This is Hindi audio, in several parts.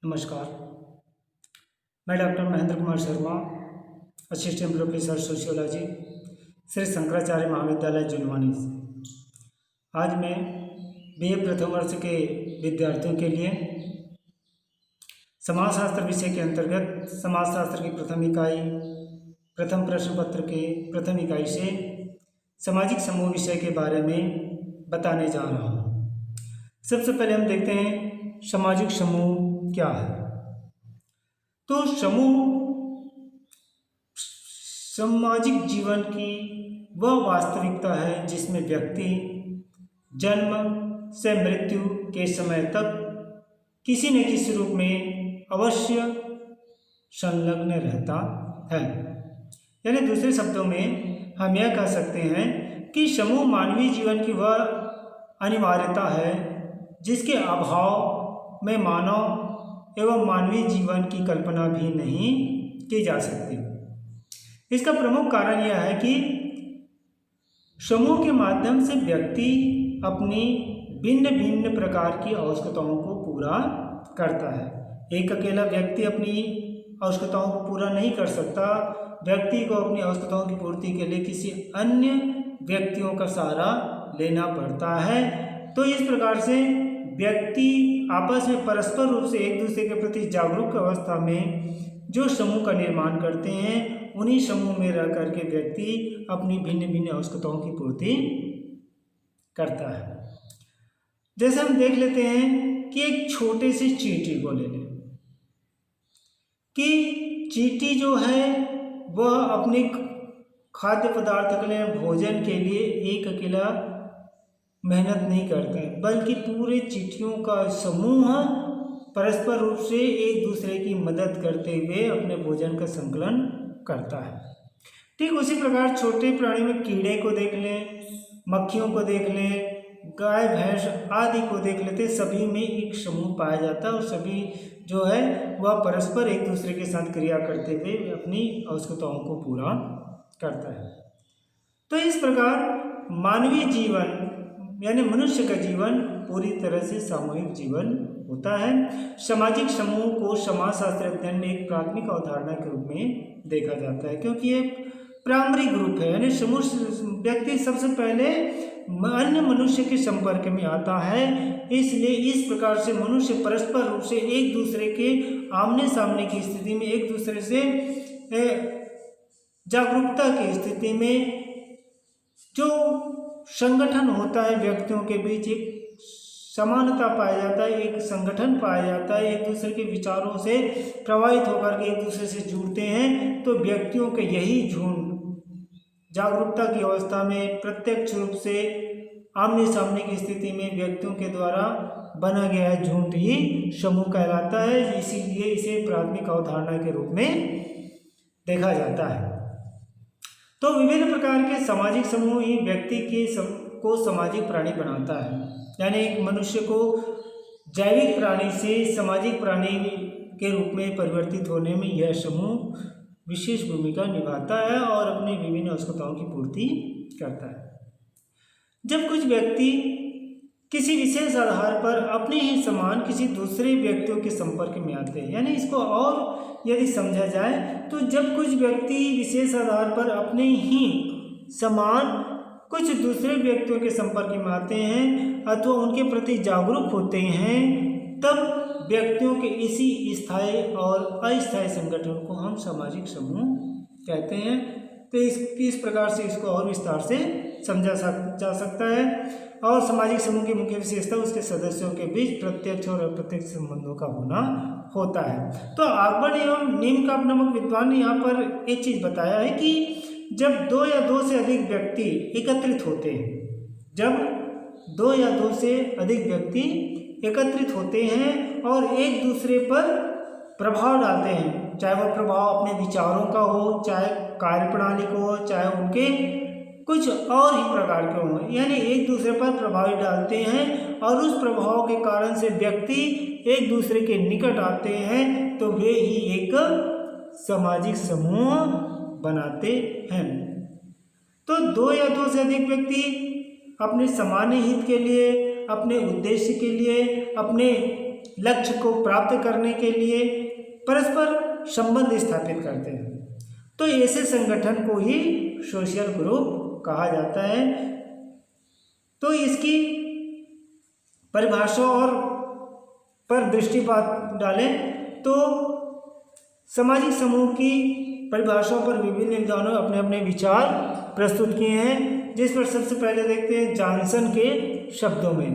नमस्कार। मैं doctor Mahendra Kumar Sharma, assistant professor sociology, Shri Shankaracharya महाविद्यालय जुनवानी से। आज मैं बीए प्रथम वर्ष के विद्यार्थियों के लिए समाजशास्त्र विषय के अंतर्गत समाजशास्त्र की प्रथम इकाई प्रथम प्रश्न पत्र के प्रथम इकाई से सामाजिक समूह विषय के बारे में बताने जा रहा हूँ। सबसे पहले हम देखते हैं सामाजिक समूह क्या है। तो समूह सामाजिक जीवन की वह वास्तविकता है जिसमें व्यक्ति जन्म से मृत्यु के समय तक किसी न किसी रूप में अवश्य संलग्न रहता है। यानी दूसरे शब्दों में हम यह कह सकते हैं कि समूह मानवीय जीवन की वह अनिवार्यता है जिसके अभाव में मानव एवं मानवीय जीवन की कल्पना भी नहीं की जा सकती। इसका प्रमुख कारण यह है कि समूह के माध्यम से व्यक्ति अपनी भिन्न भिन्न प्रकार की आवश्यकताओं को पूरा करता है। एक अकेला व्यक्ति अपनी आवश्यकताओं को पूरा नहीं कर सकता। व्यक्ति को अपनी आवश्यकताओं की पूर्ति के लिए किसी अन्य व्यक्तियों का सहारा लेना पड़ता है। तो इस प्रकार से व्यक्ति आपस में परस्पर रूप से एक दूसरे के प्रति जागरूक अवस्था में जो समूह का निर्माण करते हैं, उन्हीं समूह में रह करके व्यक्ति अपनी भिन्न भिन्न आवश्यकताओं की पूर्ति करता है। जैसे हम देख लेते हैं कि एक छोटे से चींटी को ले लें कि चींटी जो है वह अपने खाद्य पदार्थ के लिए भोजन के लिए एक अकेला मेहनत नहीं करता है, बल्कि पूरे चींटियों का समूह परस्पर रूप से एक दूसरे की मदद करते हुए अपने भोजन का संकलन करता है। ठीक उसी प्रकार छोटे प्राणी में कीड़े को देख लें, मक्खियों को देख लें, गाय भैंस आदि को देख लेते, सभी में एक समूह पाया जाता है और सभी जो है वह परस्पर एक दूसरे के साथ क्रिया करते हुए अपनी आवश्यकताओं को पूरा करता है। तो इस प्रकार मानवीय जीवन यानी मनुष्य का जीवन पूरी तरह से सामूहिक जीवन होता है। सामाजिक समूह को समाजशास्त्र अध्ययन में एक प्राथमिक अवधारणा के रूप में देखा जाता है, क्योंकि ये प्राइमरी ग्रुप है। यानी समूह व्यक्ति सबसे पहले अन्य मनुष्य के संपर्क में आता है। इसलिए इस प्रकार से मनुष्य परस्पर रूप से एक दूसरे के आमने सामने की स्थिति में, एक दूसरे से जागरूकता की स्थिति में जो संगठन होता है, व्यक्तियों के बीच एक समानता पाया जाता है, एक संगठन पाया जाता है, एक दूसरे के विचारों से प्रभावित होकर के एक दूसरे से जुड़ते हैं। तो व्यक्तियों के यही झुंड जागरूकता की अवस्था में प्रत्यक्ष रूप से आमने सामने की स्थिति में व्यक्तियों के द्वारा बना गया है झुंड ही समूह कहलाता है। इसीलिए इसे प्राथमिक अवधारणा के रूप में देखा जाता है। तो विभिन्न प्रकार के सामाजिक समूह ही व्यक्ति को सामाजिक प्राणी बनाता है। यानी एक मनुष्य को जैविक प्राणी से सामाजिक प्राणी के रूप में परिवर्तित होने में यह समूह विशेष भूमिका निभाता है और अपनी विभिन्न आवश्यकताओं की पूर्ति करता है। जब कुछ व्यक्ति किसी विशेष आधार पर अपने ही समान किसी दूसरे व्यक्तियों के संपर्क में आते हैं, यानी इसको और यदि समझा जाए तो जब कुछ व्यक्ति विशेष आधार पर अपने ही समान कुछ दूसरे व्यक्तियों के संपर्क में आते हैं अथवा उनके प्रति जागरूक होते हैं, तब व्यक्तियों के इसी स्थायी और अस्थायी संगठन को हम सामाजिक समूह कहते हैं। तो इस प्रकार से इसको और विस्तार से समझा जा सकता है। और सामाजिक समूह की मुख्य विशेषता उसके सदस्यों के बीच प्रत्यक्ष और अप्रत्यक्ष संबंधों का होना होता है। तो आकबर्न एवं नीमकांप नामक विद्वान ने यहाँ पर एक चीज बताया है कि जब दो या दो से अधिक व्यक्ति एकत्रित होते हैं, जब दो या दो से अधिक व्यक्ति एकत्रित होते हैं और एक दूसरे पर प्रभाव डालते हैं, चाहे वह प्रभाव अपने विचारों का हो, चाहे कार्यप्रणाली को हो, चाहे उनके कुछ और ही प्रकार के हों, यानी एक दूसरे पर प्रभाव डालते हैं और उस प्रभाव के कारण से व्यक्ति एक दूसरे के निकट आते हैं, तो वे ही एक सामाजिक समूह बनाते हैं। तो दो या दो से अधिक व्यक्ति अपने सामान्य हित के लिए, अपने उद्देश्य के लिए, अपने लक्ष्य को प्राप्त करने के लिए परस्पर संबंध स्थापित करते हैं। तो ऐसे संगठन को ही सोशल ग्रुप कहा जाता है। तो इसकी परिभाषा और पर दृष्टिपात डालें तो सामाजिक समूह की परिभाषाओं पर विभिन्न विद्वानों ने अपने अपने विचार प्रस्तुत किए हैं, जिस पर सबसे पहले देखते हैं जॉनसन के शब्दों में।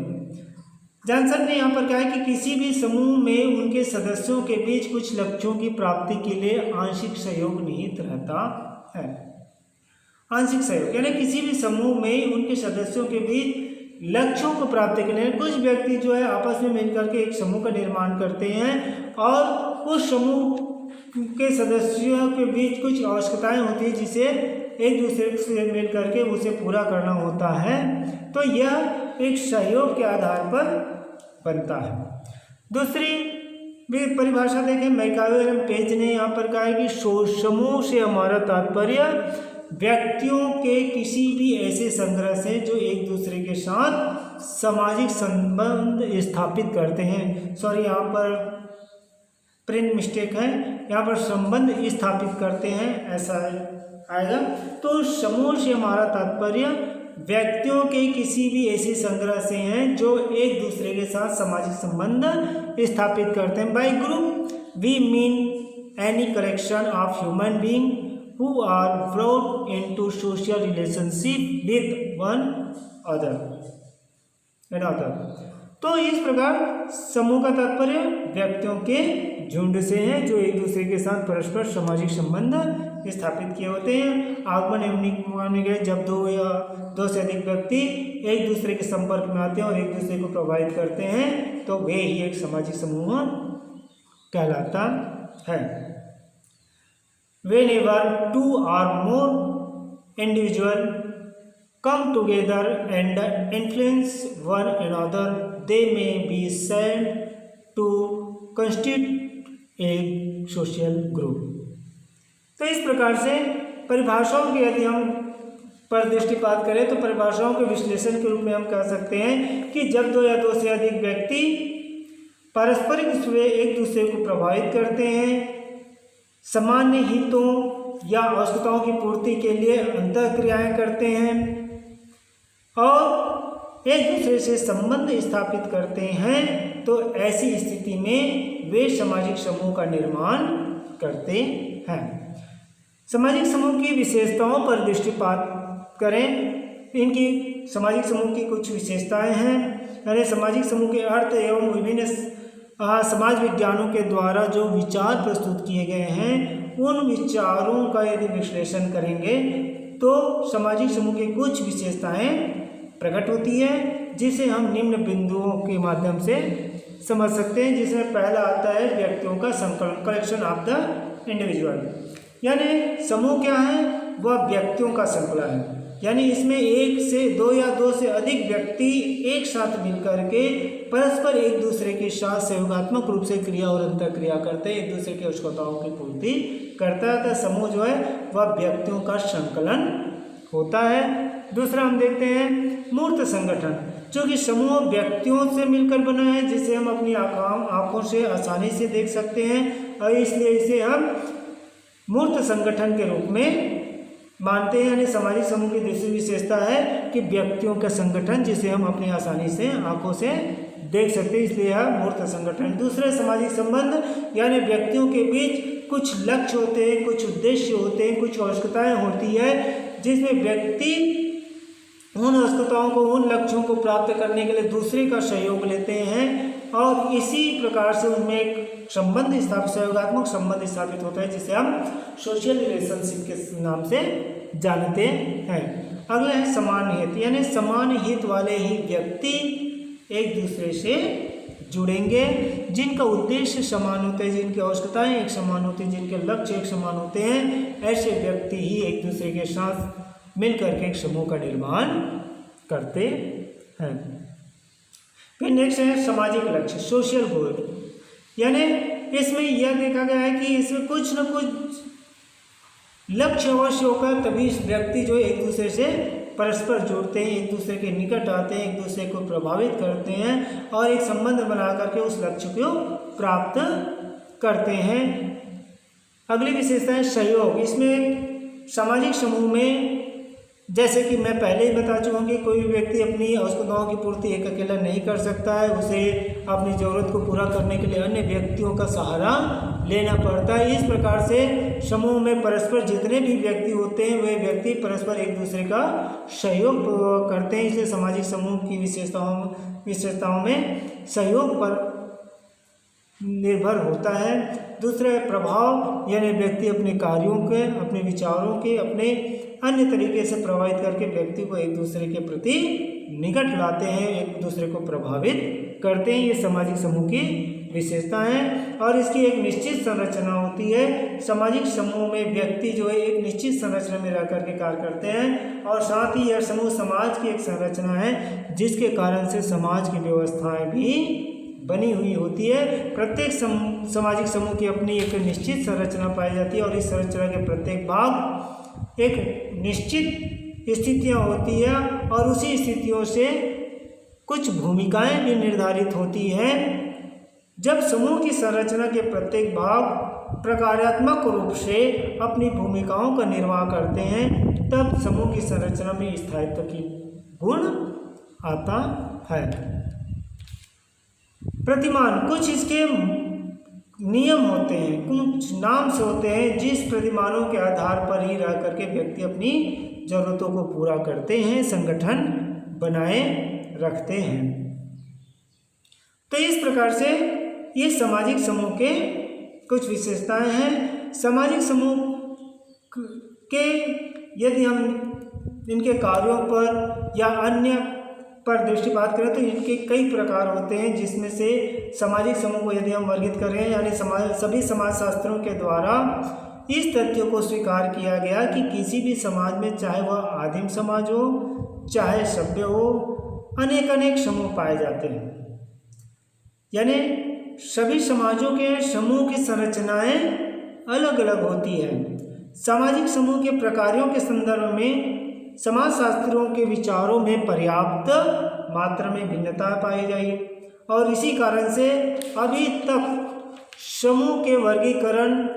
जॉनसन ने यहाँ पर कहा है कि किसी भी समूह में उनके सदस्यों के बीच कुछ लक्ष्यों की प्राप्ति के लिए आंशिक सहयोग निहित रहता है। आंशिक सहयोग यानी किसी भी समूह में उनके सदस्यों के बीच लक्ष्यों को प्राप्त करने के लिए कुछ व्यक्ति जो है आपस में मिलकर के एक समूह का निर्माण करते हैं और उस समूह के सदस्यों के बीच कुछ आवश्यकताएं होती है जिसे एक दूसरे से मिल करके उसे पूरा करना होता है। तो यह एक सहयोग के आधार पर बनता है। दूसरी भी परिभाषा देखें, मैकावे एवं पेज ने यहाँ पर कहा है कि समूह से हमारा तात्पर्य व्यक्तियों के किसी भी ऐसे संग्रह से जो एक दूसरे के साथ सामाजिक संबंध स्थापित करते हैं। सॉरी, यहाँ पर प्रिंट मिस्टेक है, यहाँ पर संबंध स्थापित करते हैं ऐसा आएगा। तो समूह से हमारा तात्पर्य व्यक्तियों के किसी भी ऐसे संग्रह से हैं जो एक दूसरे के साथ सामाजिक संबंध स्थापित करते हैं। By group we mean any collection of human being who are brought into social relationship with one another। तो इस प्रकार समूह का तात्पर्य व्यक्तियों के झुंड से हैं जो एक दूसरे के साथ परस्पर सामाजिक संबंध स्थापित किए होते हैं। आगमन एवं निगमन में गए जब दो या दो से अधिक व्यक्ति एक दूसरे के संपर्क में आते हैं और एक दूसरे को प्रभावित करते हैं तो वे ही एक सामाजिक समूह कहलाता है। Whenever two or more individuals come together and influence one another, they may be said to constitute a social group। तो इस प्रकार से परिभाषाओं की यदि हम पर दृष्टिपात करें तो परिभाषाओं के विश्लेषण के रूप में हम कह सकते हैं कि जब दो या दो से अधिक व्यक्ति पारस्परिक रूप से एक दूसरे को प्रभावित करते हैं, सामान्य हितों या आवश्यकताओं की पूर्ति के लिए अंतःक्रियाएं करते हैं और एक दूसरे से संबंध स्थापित करते हैं, तो ऐसी स्थिति में वे सामाजिक समूह का निर्माण करते हैं। सामाजिक समूह की विशेषताओं पर दृष्टिपात करें। इनकी सामाजिक समूह की कुछ विशेषताएं हैं। यानी सामाजिक समूह के अर्थ एवं विभिन्न समाज विज्ञानों के द्वारा जो विचार प्रस्तुत किए गए हैं उन विचारों का यदि विश्लेषण करेंगे तो सामाजिक समूह की कुछ विशेषताएं प्रकट होती है जिसे हम निम्न बिंदुओं के माध्यम से समझ सकते हैं। जिसमें पहला आता है व्यक्तियों का संकलन, कलेक्शन ऑफ द इंडिविजुअल। यानी समूह क्या है, वह व्यक्तियों का संकलन है। यानी इसमें एक से दो या दो से अधिक व्यक्ति एक साथ मिलकर के परस्पर एक दूसरे के साथ सहयोगात्मक रूप से क्रिया और अंतःक्रिया करते हैं, एक दूसरे की आवश्यकताओं की पूर्ति करता है। तो समूह जो है वह व्यक्तियों का संकलन होता है। दूसरा हम देखते हैं मूर्त संगठन, जो कि समूह व्यक्तियों से मिलकर बना है जिसे हम अपनी आंखों से आसानी से देख सकते हैं और इसलिए इसे हम मूर्त संगठन के रूप में मानते हैं। यानी सामाजिक समूह की दूसरी विशेषता है कि व्यक्तियों का संगठन जिसे हम अपनी आसानी से आंखों से देख सकते हैं, इसलिए यह मूर्त संगठन। दूसरे सामाजिक संबंध यानी व्यक्तियों के बीच कुछ लक्ष्य होते हैं, कुछ उद्देश्य होते हैं, कुछ आवश्यकताएं होती है जिसमें व्यक्ति उन आवश्यकताओं को, उन लक्ष्यों को प्राप्त करने के लिए दूसरे का सहयोग लेते हैं और इसी प्रकार से उनमें एक संबंध स्थापित, सहयोगात्मक संबंध स्थापित होता है जिसे हम सोशल रिलेशनशिप के नाम से जानते हैं। अगला है समान हित, यानी समान हित वाले ही व्यक्ति एक दूसरे से जुड़ेंगे जिनका उद्देश्य समान होते हैं, जिनकी आवश्यकताएं एक समान होती हैं, जिनके लक्ष्य एक समान होते हैं। ऐसे व्यक्ति ही एक दूसरे के साथ मिलकर के एक समूह का निर्माण करते हैं। फिर नेक्स्ट है सामाजिक लक्ष्य, सोशल गोल। यानी इसमें यह देखा गया है कि इसमें कुछ न कुछ लक्ष्य अवश्य होगा तभी व्यक्ति जो एक दूसरे से परस्पर जुड़ते हैं, एक दूसरे के निकट आते हैं, एक दूसरे को प्रभावित करते हैं और एक संबंध बना करके उस लक्ष्य को प्राप्त करते हैं। अगली विशेषता है सहयोग। इसमें सामाजिक समूह में जैसे कि मैं पहले ही बता चुका हूँ कि कोई व्यक्ति अपनी आवश्यकताओं की पूर्ति एक अकेला नहीं कर सकता है, उसे अपनी ज़रूरत को पूरा करने के लिए अन्य व्यक्तियों का सहारा लेना पड़ता है। इस प्रकार से समूह में परस्पर जितने भी व्यक्ति होते हैं वे व्यक्ति परस्पर एक दूसरे का सहयोग करते हैं, इसलिए सामाजिक समूह की विशेषताओं में सहयोग पर निर्भर होता है। दूसरा है प्रभाव, यानी व्यक्ति अपने कार्यों के, अपने विचारों के, अपने अन्य तरीके से प्रभावित करके व्यक्ति को एक दूसरे के प्रति निकट लाते हैं, एक दूसरे को प्रभावित करते हैं। ये सामाजिक समूह की विशेषता है और इसकी एक निश्चित संरचना होती है। सामाजिक समूह में व्यक्ति जो है एक निश्चित संरचना में रह करके कार्य करते हैं और साथ ही यह समूह समाज की एक संरचना है जिसके कारण से समाज की व्यवस्थाएं भी बनी हुई होती है। प्रत्येक सामाजिक समूह की अपनी एक निश्चित संरचना पाई जाती है और इस संरचना के प्रत्येक भाग एक निश्चित स्थितियां होती है और उसी स्थितियों से कुछ भूमिकाएं भी निर्धारित होती हैं। जब समूह की संरचना के प्रत्येक भाग प्रकारात्मक रूप से अपनी भूमिकाओं का निर्वाह करते हैं तब समूह की संरचना में स्थायित्व की गुण आता है। प्रतिमान, कुछ इसके नियम होते हैं, कुछ नाम से होते हैं जिस प्रतिमानों के आधार पर ही रह करके व्यक्ति अपनी जरूरतों को पूरा करते हैं, संगठन बनाए रखते हैं। तो इस प्रकार से ये सामाजिक समूह के कुछ विशेषताएं हैं। सामाजिक समूह के यदि हम इनके कार्यों पर या अन्य पर दृष्टिपात करें तो इनके कई प्रकार होते हैं, जिसमें से सामाजिक समूह को यदि हम वर्गीकृत करें यानी सभी समाजशास्त्रों के द्वारा इस तथ्य को स्वीकार किया गया कि किसी भी समाज में, चाहे वह आदिम समाज हो चाहे सभ्य हो, अनेक समूह पाए जाते हैं। यानी सभी समाजों के समूह की संरचनाएं अलग अलग होती है। सामाजिक समूह के प्रकारों के संदर्भ में समाजशास्त्रियों के विचारों में पर्याप्त मात्रा में भिन्नता पाई गई और इसी कारण से अभी तक समूह के वर्गीकरण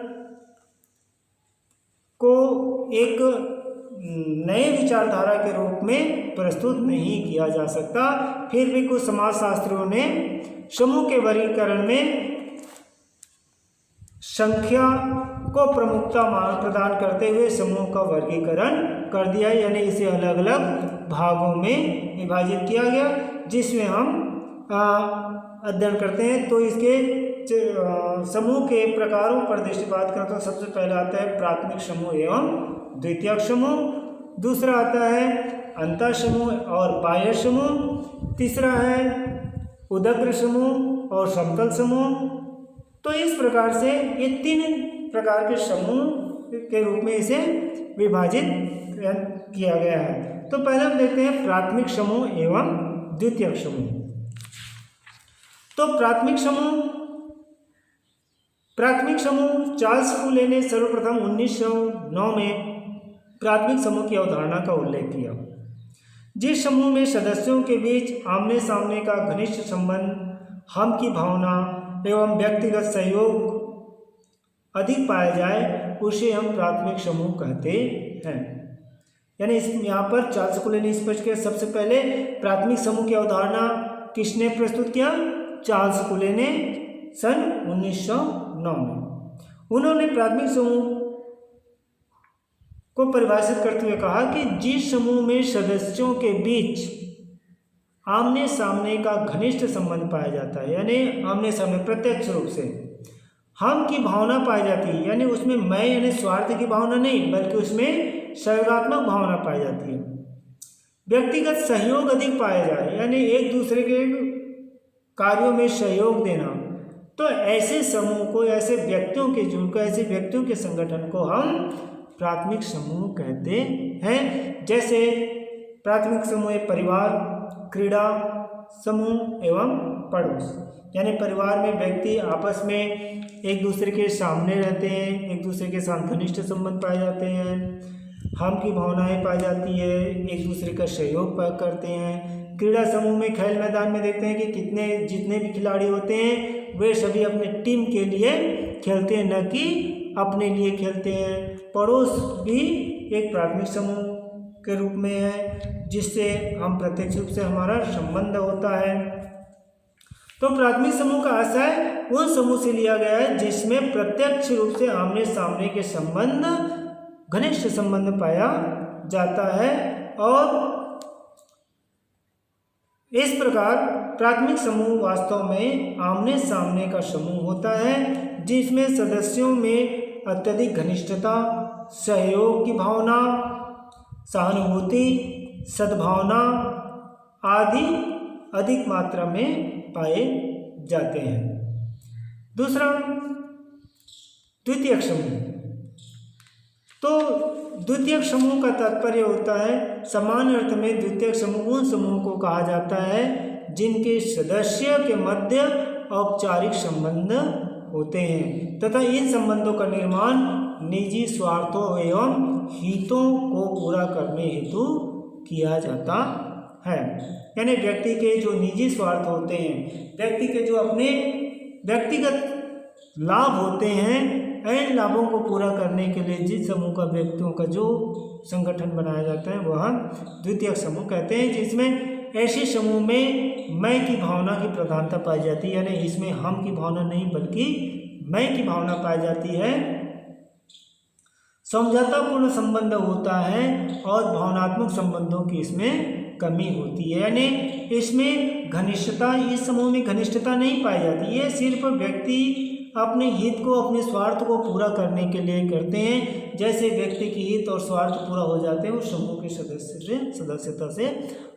को एक नए विचारधारा के रूप में प्रस्तुत नहीं किया जा सकता। फिर भी कुछ समाजशास्त्रियों ने समूह के वर्गीकरण में संख्या को प्रमुखता प्रदान करते हुए समूह का वर्गीकरण कर दिया, यानी इसे अलग अलग भागों में विभाजित किया गया जिसमें हम अध्ययन करते हैं। तो इसके समूह के प्रकारों पर दृष्टिपात करें तो सबसे पहला आता है प्राथमिक समूह एवं द्वितीयक समूह, दूसरा आता है अंतर समूह और बाह्य समूह, तीसरा है उदग्र समूह और समतल समूह। तो इस प्रकार से ये तीन प्रकार के समूह के रूप में इसे विभाजित किया गया है। तो पहले हम देखते हैं प्राथमिक समूह एवं द्वितीयक समूह। तो प्राथमिक समूह चार्ल्स फूले ने सर्वप्रथम 1909 में प्राथमिक समूह की अवधारणा का उल्लेख किया, जिस समूह में सदस्यों के बीच आमने सामने का घनिष्ठ संबंध, हम की भावना एवं व्यक्तिगत सहयोग अधिक पाया जाए उसे हम प्राथमिक समूह कहते हैं। यानी यहाँ पर चार्ल्स फूले ने स्पष्ट किया। सबसे पहले प्राथमिक समूह की अवधारणा किसने प्रस्तुत किया? चार्ल्स फूले ने सन 1909 में। उन्होंने प्राथमिक समूह को परिभाषित करते हुए कहा कि जिस समूह में सदस्यों के बीच आमने सामने का घनिष्ठ संबंध पाया जाता है, यानी आमने सामने प्रत्यक्ष रूप से हम की भावना पाई जाती है, यानी उसमें मैं यानी स्वार्थ की भावना नहीं बल्कि उसमें सहयोगात्मक भावना पाई जाती है, व्यक्तिगत सहयोग अधिक पाया जाए यानी एक दूसरे के कार्यों में सहयोग देना। तो ऐसे समूह को, ऐसे व्यक्तियों के झुंड को, ऐसे व्यक्तियों के संगठन को हम प्राथमिक समूह कहते हैं। जैसे प्राथमिक समूह परिवार, क्रीड़ा समूह एवं पड़ोस, यानी परिवार में व्यक्ति आपस में एक दूसरे के सामने रहते हैं, एक दूसरे के साथ घनिष्ठ संबंध पाए जाते हैं। हम की भावनाएं पाई जाती है, एक दूसरे का सहयोग करते हैं। क्रीड़ा समूह में खेल मैदान में देखते हैं कि जितने भी खिलाड़ी होते हैं वे सभी अपने टीम के लिए खेलते हैं, न कि अपने लिए खेलते हैं। पड़ोस भी एक प्राथमिक समूह के रूप में है, जिससे हम प्रत्यक्ष रूप से हमारा संबंध होता है। तो प्राथमिक समूह का आशय उन समूह से लिया गया है जिसमें प्रत्यक्ष रूप से आमने सामने के संबंध, घनिष्ठ संबंध पाया जाता है। और इस प्रकार प्राथमिक समूह वास्तव में आमने सामने का समूह होता है, जिसमें सदस्यों में अत्यधिक घनिष्ठता, सहयोग की भावना, सहानुभूति, सद्भावना आदि अधिक मात्रा में पाए जाते हैं। दूसरा, द्वितीयक समूह। तो द्वितीयक समूह का तात्पर्य होता है, समान अर्थ में द्वितीयक समूह उन समूह को कहा जाता है जिनके सदस्य के मध्य औपचारिक संबंध होते हैं तथा इन संबंधों का निर्माण निजी स्वार्थों एवं हितों को पूरा करने हेतु किया जाता है। यानी व्यक्ति के जो निजी स्वार्थ होते हैं, व्यक्ति के जो अपने व्यक्तिगत लाभ होते हैं, इन लाभों को पूरा करने के लिए जिस समूह का व्यक्तियों का जो संगठन बनाया जाता है वह द्वितीयक समूह कहते हैं, जिसमें ऐसे समूह में मैं की भावना की प्रधानता पाई जाती है। यानी इसमें हम की भावना नहीं बल्कि मैं की भावना पाई जाती है। समझौतापूर्ण संबंध होता है और भावनात्मक संबंधों की इसमें कमी होती है। यानी इसमें घनिष्ठता, इस समूह में घनिष्ठता नहीं पाई जाती है। सिर्फ व्यक्ति अपने हित को, अपने स्वार्थ को पूरा करने के लिए करते हैं। जैसे व्यक्ति की हित और स्वार्थ पूरा हो जाते हैं, उस समूह के सदस्यता से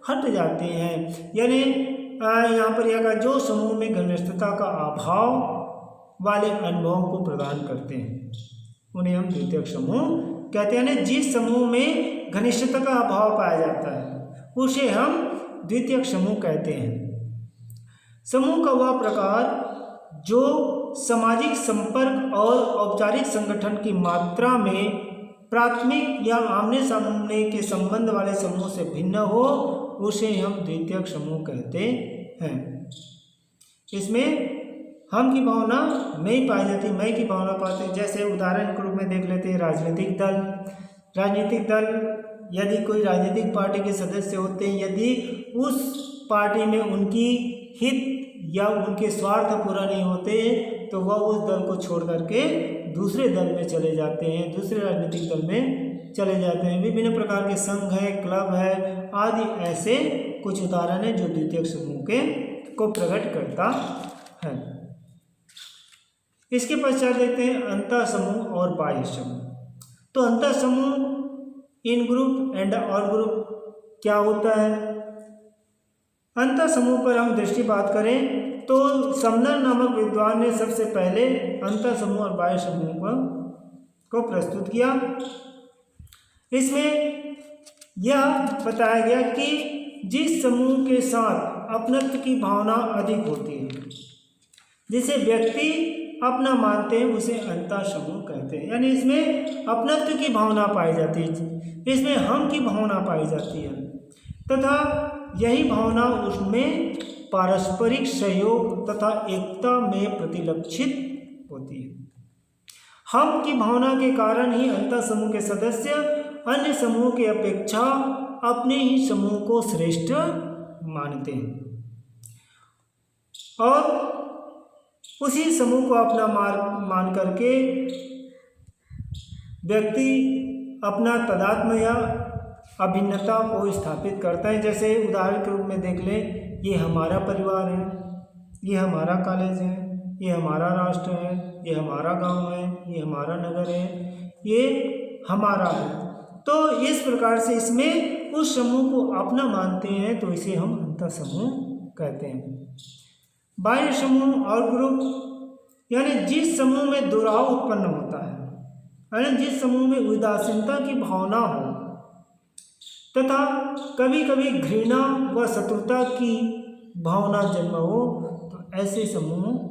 हट जाते हैं। यानी यहाँ पर यह जो समूह में घनिष्ठता का अभाव वाले अनुभवों को प्रदान करते हैं उन्हें हम द्वितीयक समूह कहते हैं। जिस समूह में घनिष्ठता का अभाव पाया जाता है उसे हम द्वितीयक समूह कहते हैं। समूह का वह प्रकार जो सामाजिक संपर्क और औपचारिक संगठन की मात्रा में प्राथमिक या आमने सामने के संबंध वाले समूह से भिन्न हो, उसे हम द्वितीयक समूह कहते हैं। इसमें हम की भावना नहीं पाई जाती, मैं की भावना पाते हैं। जैसे उदाहरण के रूप में देख लेते हैं राजनीतिक दल। राजनीतिक दल, यदि कोई राजनीतिक पार्टी के सदस्य होते हैं, यदि उस पार्टी में उनकी हित या उनके स्वार्थ पूरा नहीं होते तो वह उस दल को छोड़ करके दूसरे दल में चले जाते हैं, दूसरे राजनीतिक दल में चले जाते हैं। विभिन्न प्रकार के संघ है, क्लब है आदि, ऐसे कुछ उदाहरण है जो द्वितीयक समूह के को प्रकट करता है। इसके पश्चात देखते हैं अंतः समूह और बाह्य समूह। तो अंतः समूह, इन ग्रुप एंड आउट ग्रुप क्या होता है? अंतः समूह पर हम दृष्टिपात करें तो समनर नामक विद्वान ने सबसे पहले अंतः समूह और बाह्य समूह को प्रस्तुत किया। इसमें यह बताया गया कि जिस समूह के साथ अपनत्व की भावना अधिक होती है, जिसे व्यक्ति अपना मानते हैं, उसे अंतः समूह कहते हैं। यानी इसमें अपनत्व की भावना पाई जाती है, इसमें हम की भावना पाई जाती है तथा यही भावना उसमें पारस्परिक सहयोग तथा एकता में प्रतिलक्षित होती है। हम की भावना के कारण ही अंतः समूह के सदस्य अन्य समूह की अपेक्षा अपने ही समूह को श्रेष्ठ मानते हैं और उसी समूह को अपना मान करके व्यक्ति अपना तदात्म्य या अभिन्नता को स्थापित करता है। जैसे उदाहरण के रूप में देख लें, ये हमारा परिवार है, ये हमारा कॉलेज है, ये हमारा राष्ट्र है, ये हमारा गांव है, ये हमारा नगर है, ये हमारा है। तो इस प्रकार से इसमें उस समूह को अपना मानते हैं, तो इसे हम अंतः समूह कहते हैं। बाह्य समूह और ग्रुप, यानी जिस समूह में दुराव उत्पन्न होता है, यानी जिस समूह में उदासीनता की भावना हो तथा कभी कभी घृणा व शत्रुता की भावना जन्म हो, तो ऐसे समूह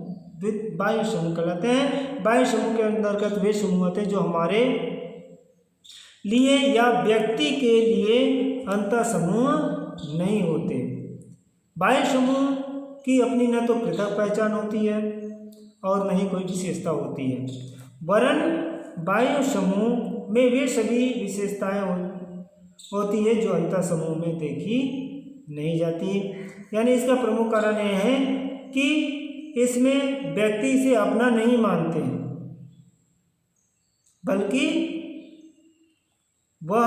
बाह्य समूह कहलाते हैं। बाह्य समूह के अंतर्गत वे समूह होते हैं जो हमारे लिए या व्यक्ति के लिए अंतर समूह नहीं होते। बाह्य समूह की अपनी न तो पृथक पहचान होती है और न ही कोई विशेषता होती है, वरन बाह्य समूह में वे सभी विशेषताएं होती है जो अंतर समूह में देखी नहीं जाती। यानी इसका प्रमुख कारण यह है कि इसमें व्यक्ति इसे अपना नहीं मानते हैं, बल्कि वह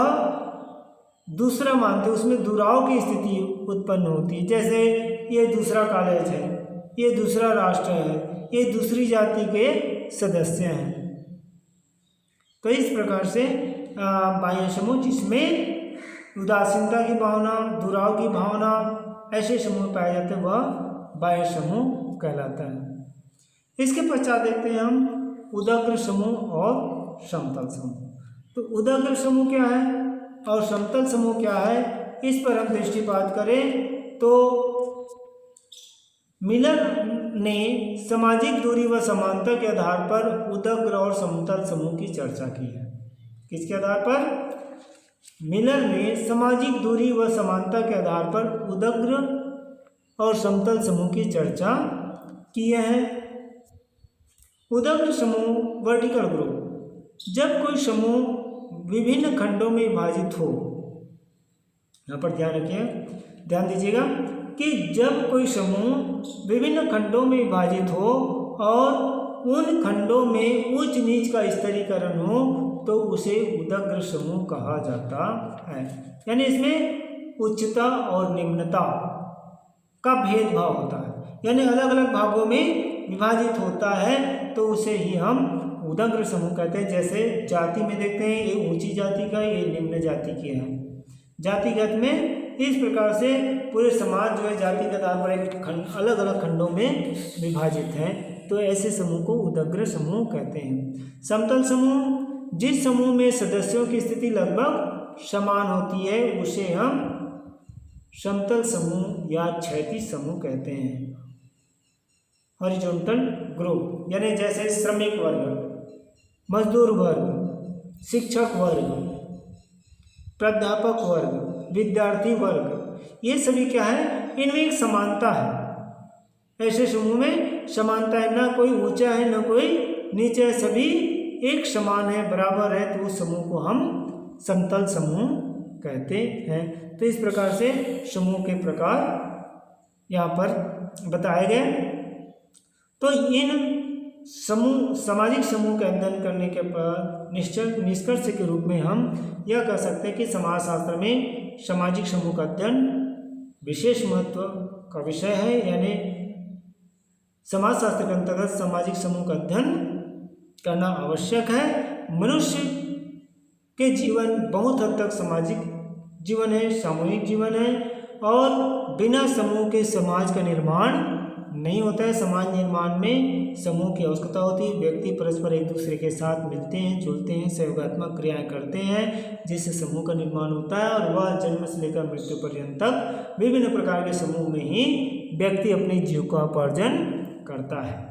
दूसरा मानते, उसमें दुराव की स्थिति उत्पन्न होती है। जैसे ये दूसरा कॉलेज है, ये दूसरा राष्ट्र है, ये दूसरी जाति के सदस्य हैं। तो इस प्रकार से बाह्य समूह जिसमें उदासीनता की भावना, दुराव की भावना, ऐसे समूह पाए जाते हैं, वह बाह्य समूह कहलाता है। इसके पश्चात देखते हैं हम उदग्र समूह और समतल समूह। तो उदग्र समूह क्या है और समतल समूह क्या है, इस पर हम दृष्टिपात करें तो मिलर ने सामाजिक दूरी व समानता के आधार पर उदग्र और समतल समूह की चर्चा की है। किसके आधार पर? मिलर ने सामाजिक दूरी व समानता के आधार पर उदग्र और समतल समूह की चर्चा की है। उदग्र समूह वर्टिकल ग्रुप, जब कोई समूह विभिन्न खंडों में विभाजित हो, यहाँ पर ध्यान रखिए, ध्यान दीजिएगा कि जब कोई समूह विभिन्न खंडों में विभाजित हो और उन खंडों में उच्च नीच का स्तरीकरण हो तो उसे उदग्र समूह कहा जाता है। यानी इसमें उच्चता और निम्नता का भेदभाव होता है, यानी अलग अलग भागों में विभाजित होता है, तो उसे ही हम उदग्र समूह कहते हैं। जैसे जाति में देखते हैं, ये ऊंची जाति का, ये निम्न जाति के हैं। जातिगत में इस प्रकार से पूरे समाज जो है जातिगत आधार पर एक अलग अलग खंडों में विभाजित है, तो ऐसे समूह को उदग्र समूह कहते हैं। समतल समूह, जिस समूह में सदस्यों की स्थिति लगभग समान होती है, उसे हम समतल समूह या क्षैतिज समूह कहते हैं। हॉरिजॉन्टल ग्रुप, यानी जैसे श्रमिक वर्ग, मजदूर वर्ग, शिक्षक वर्ग, प्राध्यापक वर्ग, विद्यार्थी वर्ग, ये सभी क्या है, इनमें एक समानता है। ऐसे समूह में समानता है, ना कोई ऊंचा है ना कोई नीचा है, सभी एक समान है, बराबर है, तो उस समूह को हम समतल समूह कहते हैं। तो इस प्रकार से समूह के प्रकार यहाँ पर बताए गए। तो इन समूह, सामाजिक समूह का अध्ययन करने के बाद निष्कर्ष के रूप में हम यह कह सकते हैं कि समाजशास्त्र में सामाजिक समूह का अध्ययन विशेष महत्व का विषय है। यानी समाजशास्त्र के अंतर्गत सामाजिक समूह का अध्ययन करना आवश्यक है। मनुष्य के जीवन बहुत हद तक सामाजिक जीवन है, सामूहिक जीवन है, और बिना समूह के समाज का निर्माण नहीं होता है। समाज निर्माण में समूह की आवश्यकता होती है। व्यक्ति परस्पर एक दूसरे के साथ मिलते हैं, जुलते हैं, सहयोगात्मक क्रियाएं करते हैं, जिससे समूह का निर्माण होता है, और वह जन्म से लेकर मृत्यु पर्यंत तक विभिन्न प्रकार के समूह में ही व्यक्ति अपनी जीविकोपार्जन करता है।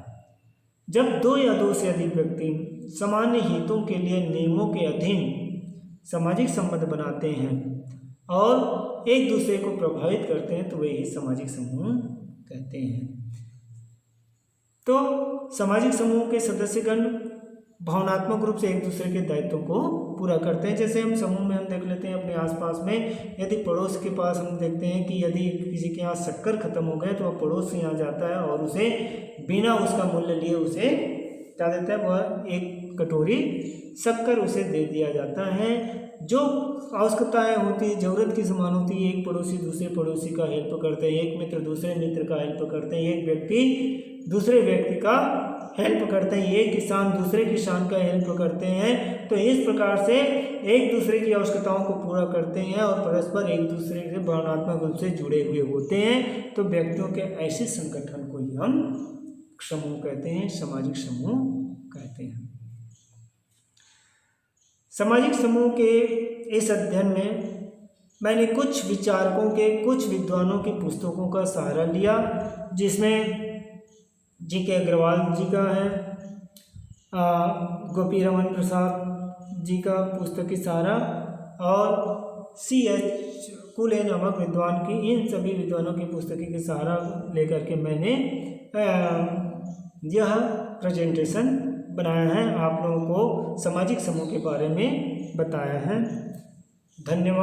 जब दो या दो से अधिक व्यक्ति सामान्य हितों के लिए नियमों के अधीन सामाजिक संबंध बनाते हैं और एक दूसरे को प्रभावित करते हैं, तो वे ही सामाजिक समूह कहते हैं। तो सामाजिक समूह के सदस्यगण भावनात्मक रूप से एक दूसरे के दायित्वों को पूरा करते हैं। जैसे हम समूह में हम देख लेते हैं अपने आसपास में, यदि पड़ोस के पास हम देखते हैं कि यदि किसी के यहाँ शक्कर खत्म हो गए तो वह पड़ोस से यहाँ जाता है और उसे बिना उसका मूल्य लिए उसे क्या देता है, वह एक कटोरी शक्कर उसे दे दिया जाता है। जो आवश्यकताएं होती है, ज़रूरत की समान होती है, एक पड़ोसी दूसरे पड़ोसी का हेल्प करते हैं, एक मित्र दूसरे मित्र का हेल्प करते हैं, एक व्यक्ति दूसरे व्यक्ति का हेल्प करते हैं, एक किसान दूसरे किसान का हेल्प करते हैं। तो इस प्रकार से एक दूसरे की आवश्यकताओं को पूरा करते हैं और परस्पर एक दूसरे से भावनात्मक रूप से जुड़े हुए होते हैं। तो व्यक्तियों के ऐसे संगठन को ही हम समूह कहते हैं, सामाजिक समूह कहते हैं। सामाजिक समूह के इस अध्ययन में मैंने कुछ विचारकों के, कुछ विद्वानों की पुस्तकों का सहारा लिया, जिसमें जी के अग्रवाल जी का है, गोपी रमन प्रसाद जी का पुस्तकी सहारा और C.H. कुले नामक विद्वान की, इन सभी विद्वानों की पुस्तकी के सहारा लेकर के मैंने यह प्रेजेंटेशन बनाया है, आप लोगों को सामाजिक समूह के बारे में बताया है। धन्यवाद।